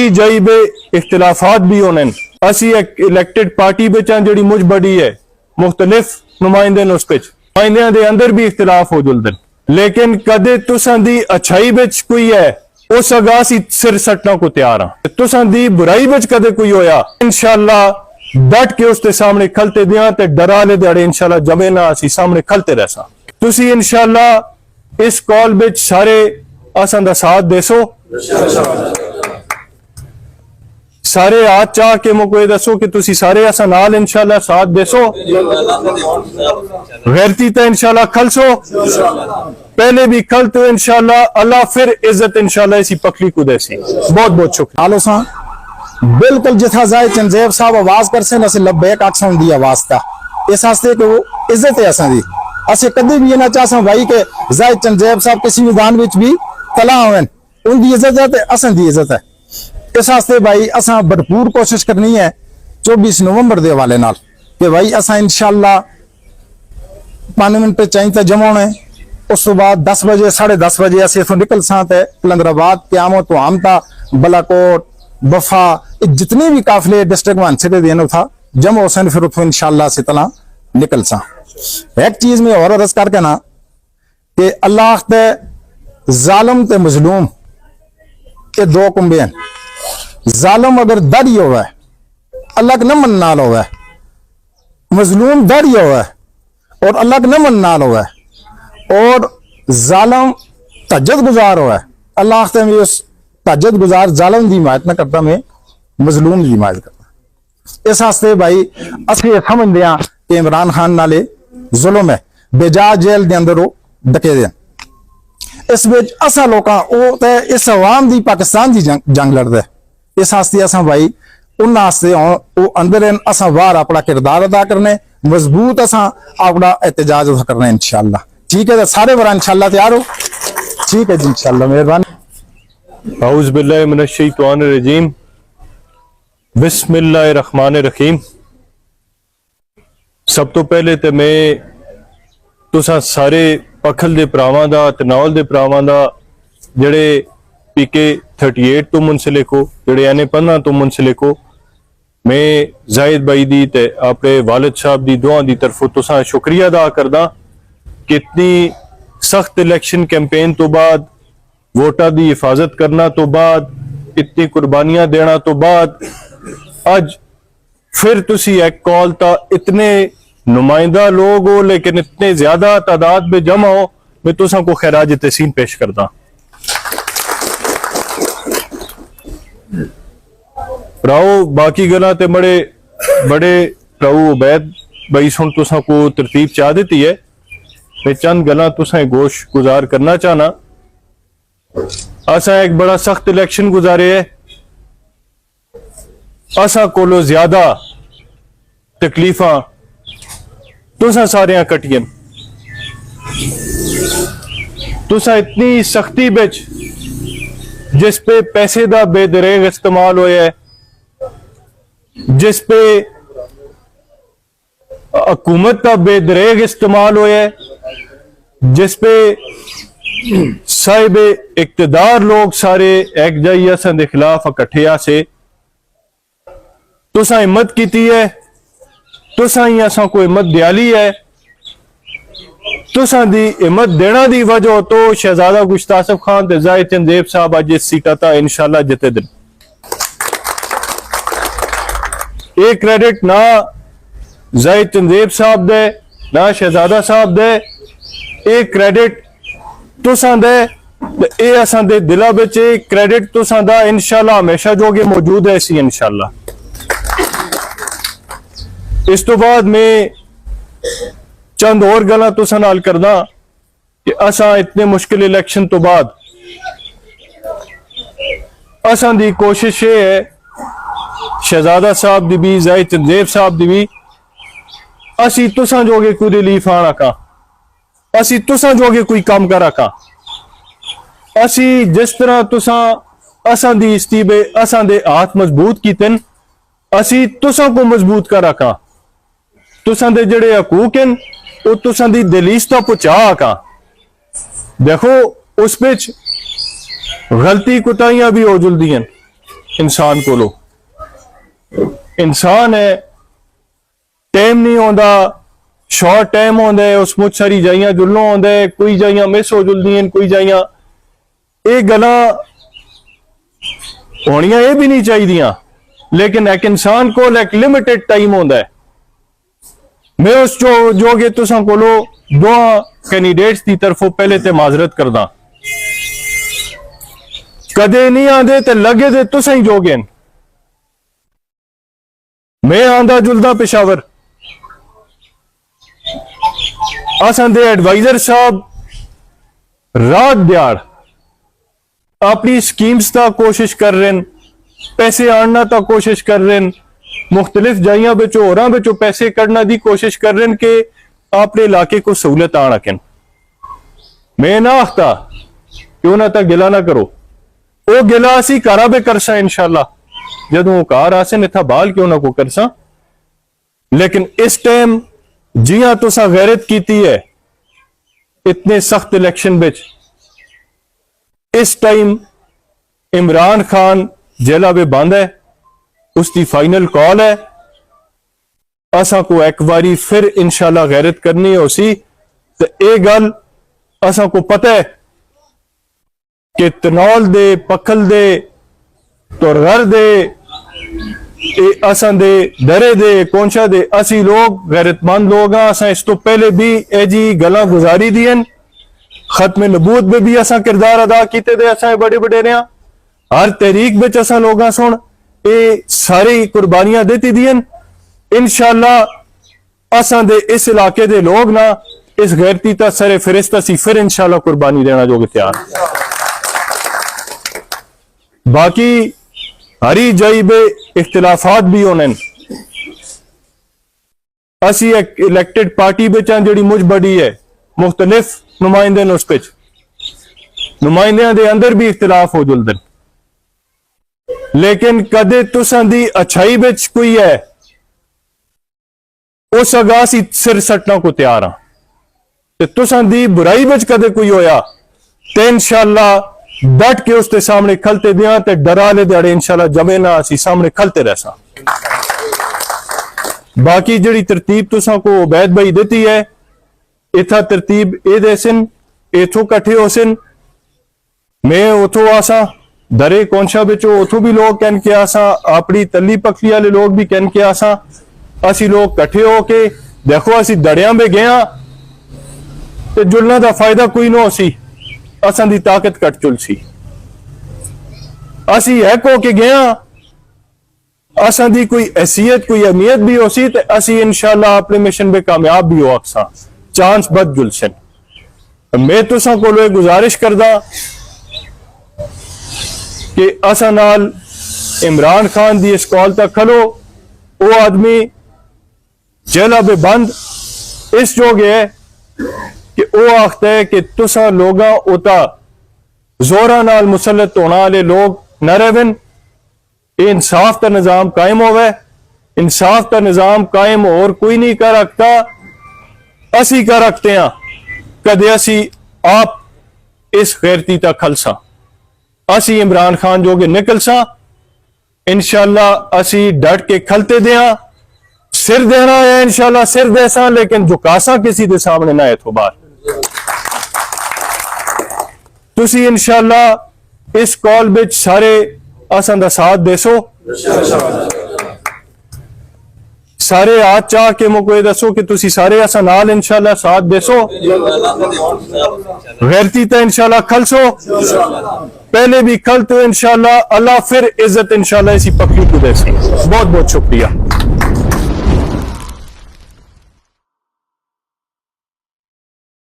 बाकी जाइबे इख्तिलाफात भी होने असी एक इलेक्टेड पार्टी बेचां जड़ी मुझ बड़ी है मुख्तलिफ नुमाइंदे उस पे नुमाइंदियां दे अंदर भी इख्तिलाफ हो जुलदन लेकिन कदे तुसां दी अच्छाई बिच कोई है उस अगास ही सिर सटना को तैयार हाँ तुसां दी बुराई बिच कदे कोई होया इंशाअल्लाह डट के उसके सामने खलते दियां ते डरा ले दड़े इंशाअल्लाह जमे ना असी सामने खलते रहसा तुसी इंशाअल्लाह इस कॉल बिच सारे असां दा साथ देसो सारे हाथ चाह के मुझे दसो कि तुसी सारे असा नाल इंशाअल्लाह साथ देसो गैरती तो इंशाअल्लाह खलसो पहले भी खल तो इंशाअल्लाह अल्लाह फिर इज्जत इंशाअल्लाह इसी पकड़ी को देसी बहुत बहुत शुक्रिया आलोसा बिल्कुल जिथा जाए चंजेब साहब आवाज कर से नसे लब्बैक आखसन दी आवाज था इस वास्ते कि वो इज्जत है असा दी असे कभी भी ये ना चाहसा भाई के जाए चंजेब साहब किसी मैदान विच भी तला होवन उनकी इज्जत है ते असन दी इज्जत है इस वास्ते भाई असा भरपूर कोशिश करनी है 24 नवंबर के हवाले नाल कि भाई असा इंशाअल्लाह पार्लियामेंट पे चाहिए जमा होना है उस तो बाद 10 बजे 10:30 बजे अस इथों निकल सा कलंदराबाद क्यामत तो आमता बलाकोट बफा जितने भी काफिले डिस्ट्रिक्ट मानसे देने था जमा हो सन फिर उठो इंशाअल्लाह से तला निकल सा एक चीज में और अर्ज करके ना कि अल्लाह ते जालिम ते मजलूम के दो कुंबे हैं जालिम अगर दाढ़ी हुआ है अल्लाह के न मननाल हुआ है मजलूम दाढ़ी हुआ है और अल्लाह के न मननाल हुआ है और जालिम तहज्जुद गुजार हुआ है अल्लाह से मैं उस तहज्जुद गुजार जालिम की हिमायत न करता मैं मजलूम की हिमायत करता इस वास्ते भाई असं समझते हैं कि इमरान खान नाले जुल्म है बेजा जेल के अंदर वो डके दे इस विच असा लोकां ओ ते इस अवाम दी पाकिस्तान दी जंग लड़दा है इस वास्ते असा भाई उन्हां वास्ते ओ अंदर असा बाहर अपना किरदार अदा करने मजबूत असा अपना एहतजाज अदा करना इंशाअल्लाह ठीक है सारे बरा इंशाअल्लाह तैयार हो ठीक है जी इंशाअल्लाह मेहरबानी औज़ बिल्लाहि मिनश शैतानिर रजीम बिस्मिल्लाहिर रहमानिर रहीम सब तो पहले तो मैं तुसां सारे पखल दे भरावां दा तनावल दे भरावां दा जेड़े पीके 38 तो मुंसलिक हो जेड़े एने 15 तो मुंसलिक हो मैं जाहिद भाई दी ते अपने वालिद साहब दी दुआ दी तरफों तुसां शुक्रिया अदा करदा कि इतनी सख्त इलेक्शन कैंपेन तो बाद वोटा दी हिफाजत करना तो बाद इतनी कुर्बानियां देना तो बाद अज फिर तुसी एक कॉल ता इतने नुमाइंदा लोग हो लेकिन इतने ज्यादा तादाद में जमा हो मैं तुसा को खैराज तहसीन पेश करता राओ बाकी गला ते बड़े बड़े राओ उबैद भाई सुन तुसा को तरतीब चाह देती है मैं चंद गला तुसा गोश गुजार करना चाहना असा एक बड़ा सख्त इलेक्शन गुजारे है असा कोलो ज्यादा तकलीफा तुसा सारे कटियन तुसा इतनी सख्ती बिच जिस पे पैसे का बेदरेग इस्तेमाल होया है जिस पे हुकूमत का बेदरेग इस्तेमाल होया है जिस पे साहिब इक्तदार लोग सारे एक जाइए असन दे खिलाफ इकट्ठे आसे तुसा हिम्मत की है तुसा ही असा को हिम्मत दियाली है तुसा दी हिम्मत देना दी वजह तो शहजादा गुश्तासिफ खान ते जाहिद चंदेब साहब अज इस सीटा ता इंशाअल्लाह जिते दिन एक क्रेडिट ना जाहिद चंदेब साहब दे ना शहजादा साहब दे एक क्रेडिट तुसा दे ए असा दे दिला विच एक क्रेडिट तुसा दा इंशाअल्लाह हमेशा जोगे मौजूद है इसी इंशाअल्लाह इस तो बाद मैं चंद और गल्लां तुसां नाल करदा कि असा इतने मुश्किल इलेक्शन तो बाद असा दी कोशिश ये है शहजादा साहब दी भी जाहिद चंदेब साहब दी भी असी तुसां जोगे कोई रिलीफ आना का असी तुसां जोगे कोई काम करा का असी जिस तरह तुसां असा दी इस्तीबे असा दे हाथ मजबूत कीतन असी तुसां को मजबूत करा का तुसां दे जड़े हकूक हैं वो तुसां दी दलीस ता पहुंचा का देखो उस पिच गलती कुताइयां भी हो जुलदी हैं इंसान कोलो इंसान है टाइम नहीं होंदा शॉर्ट टाइम होंदा है उस मुझ सारी जाइयां जुल्लों होंदा है कोई जाइयां मिस हो जुलदी हैं कोई जाइयां ये गल्लां होनियां ये भी नहीं चाहिए लेकिन एक इंसान को एक लिमिटेड टाइम होंदा है मैं उस जो कि तुसां कोलो दो कैंडिडेट्स की तरफों पहले ते माजरत करदा कदे नहीं आंदे ते लगे ते तुसां ही जोगे मैं आंदा जुलदा पेशावर असां दे एडवाइजर साहब रात दिहाड़ अपनी स्कीम्स ता कोशिश कर रहे हैं पैसे आना ता कोशिश कर रहे हैं मुख्तलिफ जाइयां बिचों होरां बिचों पैसे कढ़ना दी कोशिश कर रहे हैं कि अपने इलाके को सहूलत आना रखें मैं ना आखता क्यों ना ता गिला ना करो वो गिला असी कारा बे करसा इंशाल्लाह जदों कार आसे इत्था बाल क्यों ना को करसा लेकिन इस टाइम जियां तुसा गैरत कीती है इतने सख्त इलेक्शन बिच इस टाइम इमरान खान जेला में बंद है उसकी फाइनल कॉल है असा को एक बारी फिर इंशाल्लाह गैरत करनी हो सी तो ये गल असा को पता है कि तनौल दे पखल दे तुरगर दे असां दे दरे दे कोंशा दे असी लोग गैरतमंद लोग हैं असा इस तो पहले भी ए जी गल्लां गुजारी दियन खत्म नबूत में भी असा किरदार अदा किते दे असा बड़े बड़े रहा हर तहरीक विच असा लोगां सुन ये सारी कुर्बानियां देती दियन इंशाल्लाह असा दे इस इलाके दे लोग ना इस गैरती ता सरे फिरिश्ता सी फिर इंशाल्लाह कुर्बानी देना जो तैयार बाकी हरी जाई बे इख्तिलाफात भी होने असी एक इलेक्टेड पार्टी बेचां जेड़ी मुझ बड़ी है मुख्तलिफ नुमाइंदे उस पिच नुमाइंदियां दे अंदर भी इख्तिलाफ हो जुलदन लेकिन कदे तुसां दी अच्छाई बिच कोई है उस अगाह सी सिर सटना को तैयार हाँ ते तुसां दी बुराई बिच कदे कोई होया ते इंशाल्लाह डट के उसके सामने खलते दिया ते डरा ले दड़े इंशाल्लाह जमे ना असी सामने खलते रहसा बाकी जड़ी तरतीब तुसां को उबैद भाई देती है इथा तरतीब ए देसन इथों कट्ठे होसन मैं उथों आसा दरे कौनशा बिचो उथों भी लोग कहन के आसा अपनी तली पकली वाले लोग भी कहन के आसा असी लोग कट्ठे होके देखो असी दड़ियां में गया ते जुलना दा फायदा कोई ना सी असां दी ताकत कट चुल सी असी है को के गया असां दी कोई हैसियत कोई अहमियत भी हो सी ते असी इंशाल्लाह अपने मिशन में कामयाब भी हो अक्सा चांस बद जुलसन मैं तुसां कोलों गुजारिश करदा कि असां नाल इमरान खान दी इस कॉल तक खलो वो आदमी जेला में बंद इस जोगे है कि वो आखता है कि तुसा लोगा उता जोरा नाल मुसलत होने वाले लोग न रहन इंसाफ का निजाम कायम होवे इंसाफ का निजाम कायम और कोई नहीं कर रखता असी कर रखते हैं कदे असी आप इस गैरती तक खलसा असी इमरान खान जोगे निकलसा इंशाल्लाह असी डट के खलते दिया सिर देना है इंशाल्लाह सिर देसा लेकिन झुकासा किसी के सामने ना है तो बार तुसी इंशाल्लाह इस कॉल बिच सारे असां दा साथ देसो सारे हाथ चाह के मुझे दसो कि तुसी सारे असां नाल इंशाल्लाह साथ देसो गैरती ता इंशाल्लाह खलसो पहले भी खल तो इंशाल्लाह अल्लाह फिर इज्जत इंशाल्लाह इसी पक्की को देसी बहुत बहुत शुक्रिया।